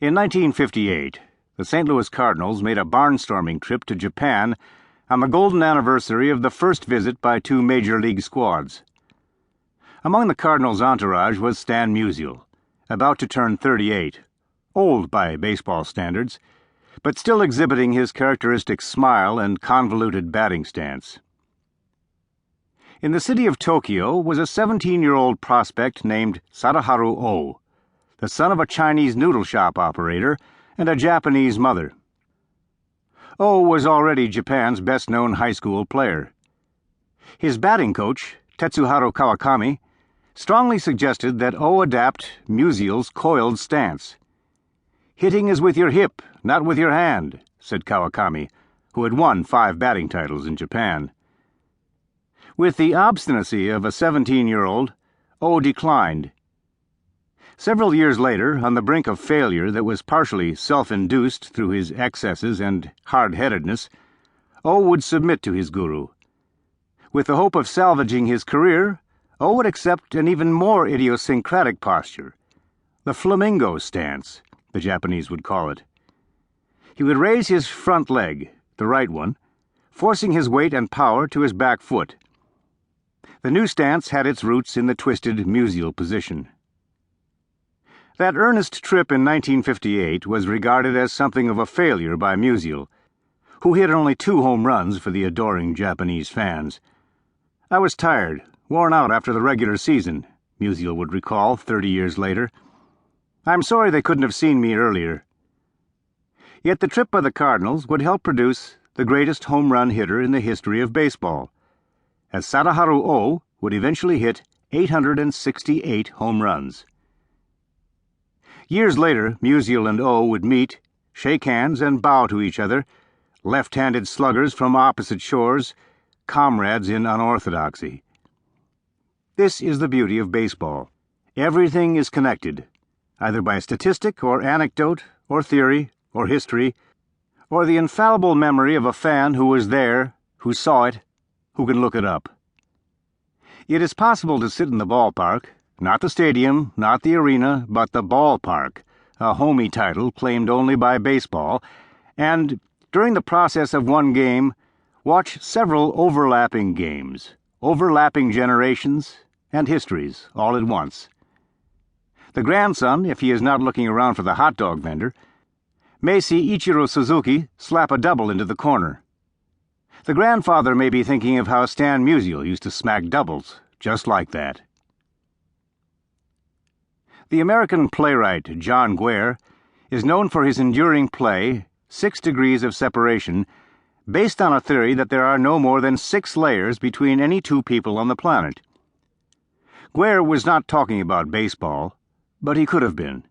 In 1958, the St. Louis Cardinals made a barnstorming trip to Japan on the golden anniversary of the first visit by two Major League squads. Among the Cardinals' entourage was Stan Musial, about to turn 38, old by baseball standards, but still exhibiting his characteristic smile and convoluted batting stance. In the city of Tokyo was a 17-year-old prospect named Sadaharu Oh, the son of a Chinese noodle shop operator and a Japanese mother. Oh was already Japan's best-known high school player. His batting coach, Tetsuharu Kawakami, strongly suggested that Oh adapt Musial's coiled stance. "Hitting is with your hip, not with your hand," said Kawakami, who had won 5 batting titles in Japan. With the obstinacy of a 17-year-old, Oh declined. Several years later, on the brink of failure that was partially self-induced through his excesses and hard-headedness, Oh would submit to his guru. With the hope of salvaging his career, Oh would accept an even more idiosyncratic posture, the flamingo stance, the Japanese would call it. He would raise his front leg, the right one, forcing his weight and power to his back foot. The new stance had its roots in the twisted Musial position. That earnest trip in 1958 was regarded as something of a failure by Musial, who hit only 2 home runs for the adoring Japanese fans. "I was tired, worn out after the regular season," Musial would recall 30 years later. "I'm sorry they couldn't have seen me earlier." Yet the trip by the Cardinals would help produce the greatest home run hitter in the history of baseball, as Sadaharu Oh would eventually hit 868 home runs. Years later, Musial and Oh would meet, shake hands, and bow to each other, left-handed sluggers from opposite shores, comrades in unorthodoxy. This is the beauty of baseball. Everything is connected, either by statistic or anecdote or theory or history, or the infallible memory of a fan who was there, who saw it, who can look it up. It is possible to sit in the ballpark, not the stadium, not the arena, but the ballpark, a homey title claimed only by baseball, and, during the process of one game, watch several overlapping games, overlapping generations and histories all at once. The grandson, if he is not looking around for the hot dog vendor, may see Ichiro Suzuki slap a double into the corner. The grandfather may be thinking of how Stan Musial used to smack doubles, just like that. The American playwright John Guare is known for his enduring play, 6 Degrees of Separation, based on a theory that there are no more than 6 layers between any 2 people on the planet. Guare was not talking about baseball, but he could have been.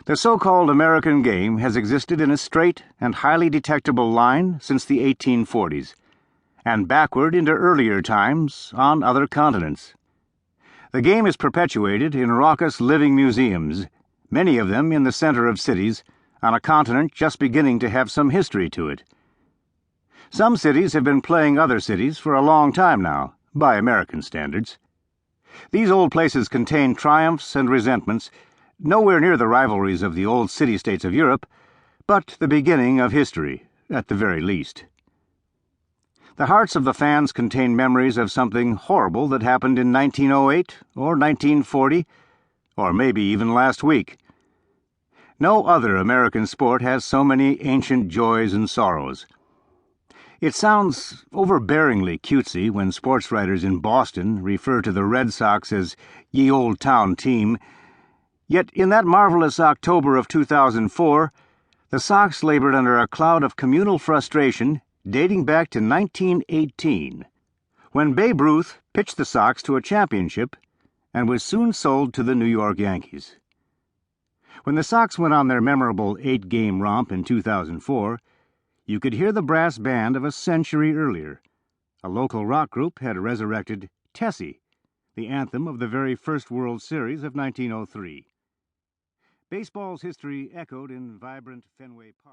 The so-called American game has existed in a straight and highly detectable line since the 1840s, and backward into earlier times on other continents. The game is perpetuated in raucous living museums, many of them in the center of cities, on a continent just beginning to have some history to it. Some cities have been playing other cities for a long time now, by American standards. These old places contain triumphs and resentments, nowhere near the rivalries of the old city-states of Europe, but the beginning of history, at the very least. The hearts of the fans contain memories of something horrible that happened in 1908 or 1940, or maybe even last week. No other American sport has so many ancient joys and sorrows. It sounds overbearingly cutesy when sports writers in Boston refer to the Red Sox as "ye old town team," yet in that marvelous October of 2004, the Sox labored under a cloud of communal frustration dating back to 1918, when Babe Ruth pitched the Sox to a championship and was soon sold to the New York Yankees. When the Sox went on their memorable 8-game romp in 2004, you could hear the brass band of a century earlier. A local rock group had resurrected Tessie, the anthem of the very first World Series of 1903. Baseball's history echoed in vibrant Fenway Park.